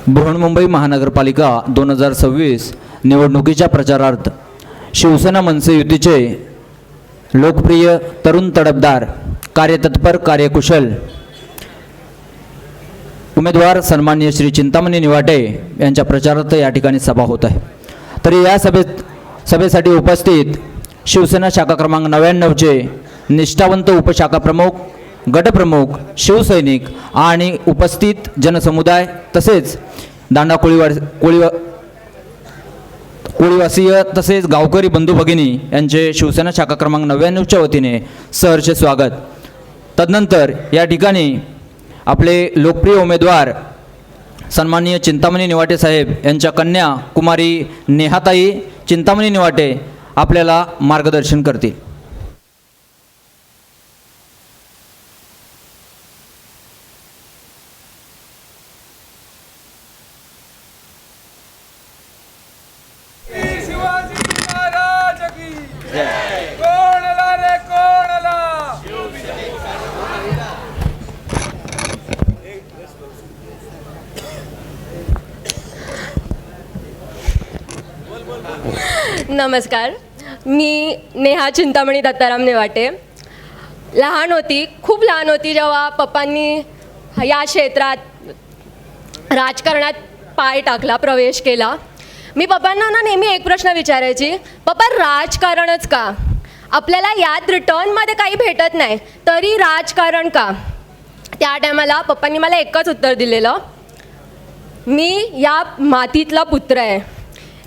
बृहन्मुंबई महानगरपालिका 2026 निवडणुकीच्या प्रचारार्थ शिवसेना मनसे युतीचे लोकप्रिय तरुण तडफदार कार्यतत्पर कार्यकुशल उमेदवार सन्माननीय श्री चिंतामणी निवाटे यांच्या प्रचारार्थ या ठिकाणी सभा होत आहे। तरी या सभेसाठी उपस्थित शिवसेना शाखा क्रमांक 99चे निष्ठावंत उपशाखा प्रमुख, गटप्रमुख, शिवसैनिक आणि उपस्थित जनसमुदाय तसेच दांडा कोळीवासीय तसेच गावकरी बंधू भगिनी यांचे शिवसेना शाखा क्रमांक 99च्या वतीने सहर्ष स्वागत। तदनंतर या ठिकाणी आपले लोकप्रिय उमेदवार सन्माननीय चिंतामणी निवाटे साहेब यांच्या कन्या कुमारी नेहाताई चिंतामणी निवाटे आपल्याला मार्गदर्शन करतील। नमस्कार, मी नेहा चिंतामणी दत्ताराम नेवाटे। खूप लहान होती जेव्हा पप्पांनी या क्षेत्रात राजकारणात पाय टाकला, प्रवेश केला। मी पप्पांना नेहमी एक प्रश्न विचारायची, पप्पा राजकारणच का? आपल्याला यात रिटर्नमध्ये काही भेटत नाही तरी राजकारण का? त्या टायमाला पप्पांनी मला एकच उत्तर दिलेलं, मी या मातीतला पुत्र आहे,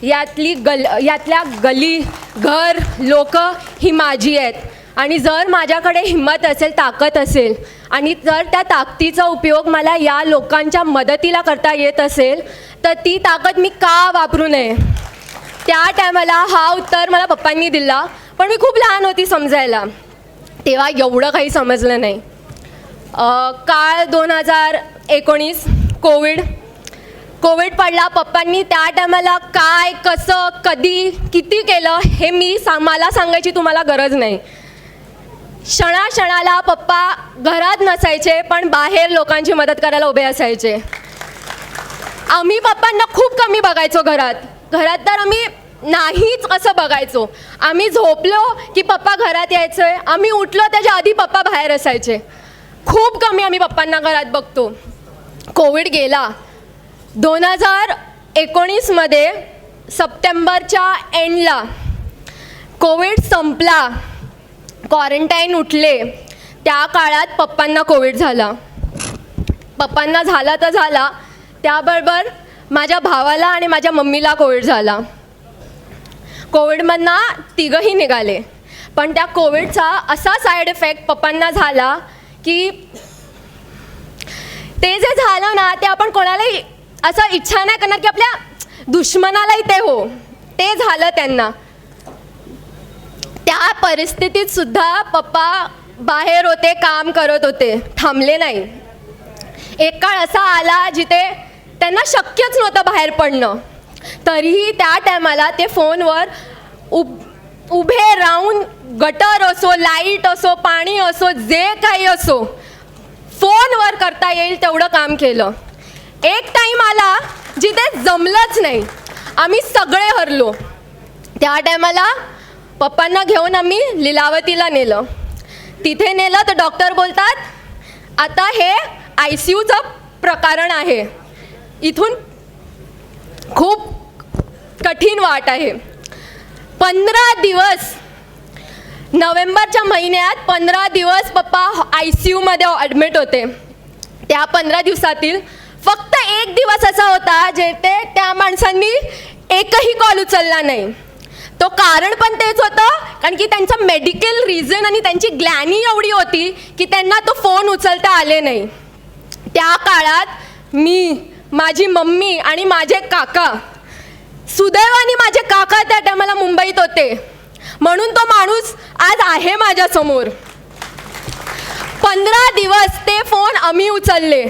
यातल्या गली घर लोक ही माझी आहेत आणि जर माझ्याकडे हिंमत असेल, ताकद असेल आणि जर त्या ताकदीचा उपयोग मला या लोकांच्या मदतीला करता येत असेल तर ती ताकद मी का वापरू नये? त्या टायमाला हा उत्तर मला पप्पांनी दिला, पण मी खूप लहान होती समजायला, तेव्हा एवढं काही समजलं नाही। काळ 2019 कोविड पडला। पप्पांनी त्या टायमाला काय, कसं, कधी, किती केलं हे मला सांगायची तुम्हाला गरज नाही। क्षणाला पप्पा घरात नसायचे पण बाहेर लोकांची मदत करायला उभे असायचे। आम्ही पप्पांना खूप कमी बघायचो घरात तर आम्ही नाहीच असं बघायचो। आम्ही झोपलो की पप्पा घरात यायचे, आम्ही उठलो त्याच्या आधी पप्पा बाहेर असायचे। खूप कमी आम्ही पप्पांना घरात बघतो। कोविड गेला 2019 मध्ये सप्टेंबरच्या एंडला कोविड संपला, क्वारंटाईन उठले। त्या काळात पप्पांना कोविड झाला। पप्पांना झाला तर झाला, त्याबरोबर माझ्या भावाला आणि माझ्या मम्मीला कोविड झाला। कोविडमधनं तिघंही निघाले, पण त्या कोविडचा असा साईड इफेक्ट पप्पांना झाला की ते जे झालं ना ते आपण कोणालाही असं इच्छा नाही करणार की आपल्या दुश्मनालाही ते हो, ते झालं त्यांना। त्या परिस्थितीत सुद्धा पप्पा बाहेर होते, काम करत होते, थांबले नाही। एक काळ असा आला जिथे त्यांना शक्यच नव्हतं बाहेर पडणं, तरीही त्या टायमाला ते फोनवर उभे राहून गटर असो, लाईट असो, पाणी असो, जे काही असो, फोनवर करता येईल तेवढं काम केलं। एक टाईम आला जिथे जमलंच नाही, आम्ही सगळे हरलो। त्या टायमाला पप्पांना घेऊन आम्ही लीलावतीला नेलं। तिथे नेलं तर डॉक्टर बोलतात, आता हे ICUचं प्रकरण आहे, इथून खूप कठीण वाट आहे। 15 दिवस, नोव्हेंबरच्या महिन्यात 15 दिवस पप्पा ICUमध्ये ॲडमिट होते। त्या 15 दिवसातील फक्त एक दिवस असा होता जेथे त्या माणसांनी एकही कॉल उचलला नाही। तो कारण पण तेच होतं, कारण की त्यांचं मेडिकल रिझन आणि त्यांची ग्लॅनी एवढी होती की त्यांना तो फोन उचलता आले नाही। त्या काळात मी, माझी मम्मी आणि माझे काका, सुदैवाने माझे काका त्या टायमाला मुंबईत होते म्हणून तो माणूस आज आहे माझ्यासमोर। 15 दिवस ते फोन आम्ही उचलले।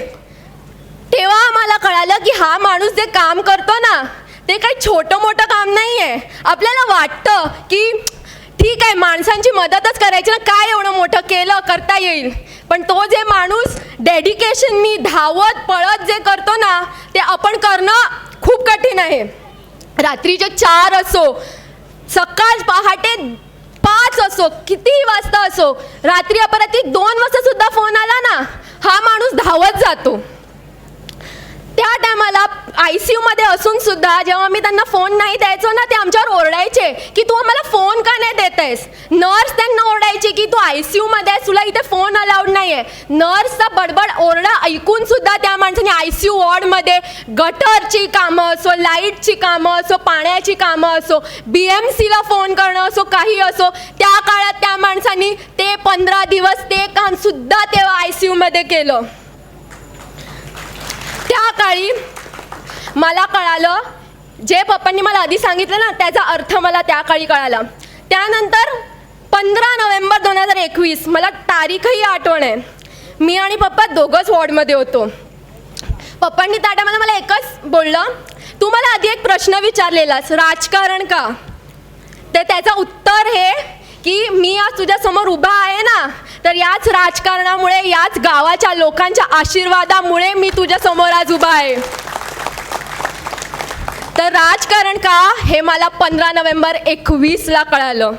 तेव्हा आम्हाला कळालं की हा माणूस जे काम करतो ना ते काही छोटं मोठं काम नाही आहे। आपल्याला वाटतं की ठीक आहे, माणसांची मदतच करायची ना, काय एवढं मोठं केलं, करता येईल. पण तो जे माणूस डेडिकेशननी धावत पळत जे करतो ना, ते आपण करणं खूप कठीण आहे. रात्रीचे 4 असो, सकाळ पहाटे 5 असो, कितीही वाजता असो, रात्री अपरात्री 2 वाजता सुद्धा फोन आला ना, हा माणूस धावत जातो. त्या टायमाला ICU मध्ये असून सुद्धा जेव्हा मी त्यांना फोन नाही द्यायचो ना, ते आमच्यावर ओरडायचे की तू आम्हाला फोन का नाही देत आहेस. नर्स त्यांना ओरडायची की तू ICU मध्ये आहेस, तुला इथे फोन अलाउड नाही आहे. नर्सचा बडबड ओरडा ऐकून सुद्धा त्या माणसाने ICU वॉर्डमध्ये गटरची कामं असो, लाईटची कामं असो, पाण्याची कामं असो, BMCला फोन करणं असो, काही असो, त्या काळात त्या माणसाने ते 15 दिवस ते काम सुद्धा तेव्हा ICU मध्ये केलं. त्या काळी मला कळालं, जे पप्पांनी मला आधी सांगितलं ना, त्याचा अर्थ मला त्या काळी कळाला. त्यानंतर 15 नोव्हेंबर 2021, मला तारीखही आठवण आहे, मी आणि पप्पा दोघंच वॉर्डमध्ये होतो. पप्पांनी त्या टायमाला मला एकच बोललं, तू मला आधी एक प्रश्न विचारलेलास, राजकारण का. तर त्याचं उत्तर हे की मी आज तुझ्या समोर उभा आहे ना, तर याच राजकारणामुळे, याच गावाच्या लोकांच्या आशीर्वादामुळे मी तुझ्या समोर आज उभा आहे. तर राजकारण का हे मला 15 नोव्हेंबर 2021ला कळालं.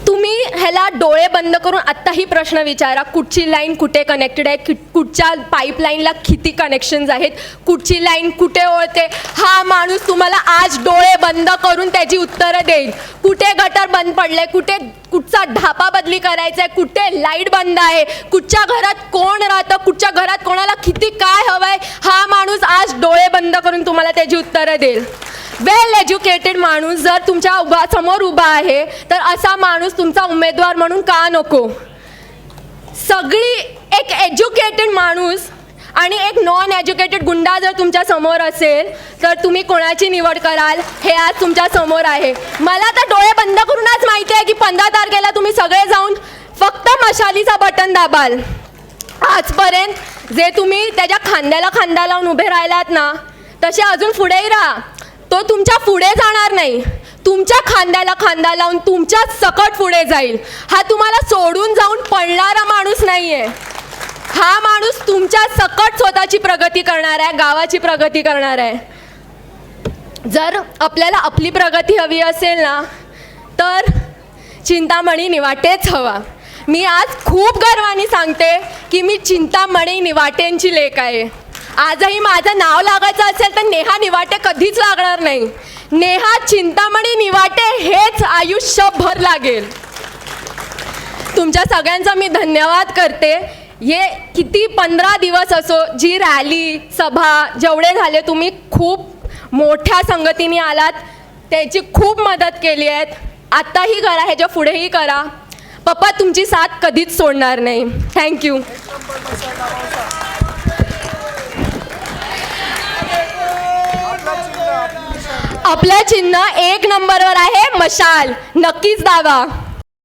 तुम्ही ह्याला डोळे बंद करून आत्ताही प्रश्न विचारा, कुठची लाईन कुठे कनेक्टेड आहे, कुठच्या पाईपलाईनला किती कनेक्शन्स आहेत, कुठची लाईन कुठे ओळते. हा माणूस तुम्हाला आज डोळे बंद करून त्याची उत्तरं देईल. कुठे गटर बंद पडले, कुठचा ढापा बदली करायचा आहे, कुठे लाईट बंद आहे, कुठच्या घरात कोण राहतं, कुठच्या घरात कोणाला किती काय हवं आहे, हा माणूस आज डोळे बंद करून तुम्हाला त्याची उत्तरं देईल. वेल एज्युकेटेड माणूस जर तुमच्या समोर उभा आहे, तर असा माणूस तुमचा उमेदवार म्हणून का नको. सगळी एक एज्युकेटेड माणूस आणि एक नॉन एज्युकेटेड गुंडा जर तुमच्या समोर असेल, तर तुम्ही कोणाची निवड कराल हे आज तुमच्या समोर आहे. मला तर डोळे बंद करूनच माहिती आहे की 15 तारखेला तुम्ही सगळे जाऊन फक्त मशालीचा बटन दाबाल. आजपर्यंत जे तुम्ही त्याच्या खांद्याला खांदा लावून उभे राहिलात ना, तसे अजून पुढेही राहा. तो तुमच्या पुढे जाणार नाही, तुमच्या खांद्याला खांदा लावून तुमच्या सकट पुढे जाईल. हा तुम्हाला सोडून जाऊन पळणारा माणूस नाहीये. हा माणूस तुमच्या सकट स्वतःची प्रगती करणार आहे, गावाची प्रगती करणार आहे. जर आपल्याला आपली प्रगती हवी असेल ना, तर चिंतामणी निवाटेच हवा. मी आज खूप गर्वाने सांगते की मी चिंतामणी निवाटेंची लेक आहे. आजही माझं नाव लागायचं असेल तर नेहा निवाटे कधीच लागणार नाही. नेहा चिंतामणी निवाटे हेच आयुष्यभर लागेल. तुमच्या सगळ्यांचा मी धन्यवाद करते. ये किती 15 दिवस असो, जी रॅली सभा जेवढे झाले, तुम्ही खूप मोठ्या संगतीने आलात, त्याची खूप मदत केली आहे. आत्ताही करा, ह्याच्या पुढेही करा. पप्पा तुमची साथ कधीच सोडणार नाही. थँक्यू. आपलं चिन्ह 1 नंबरवर आहे, मशाल. नक्कीच दाबा.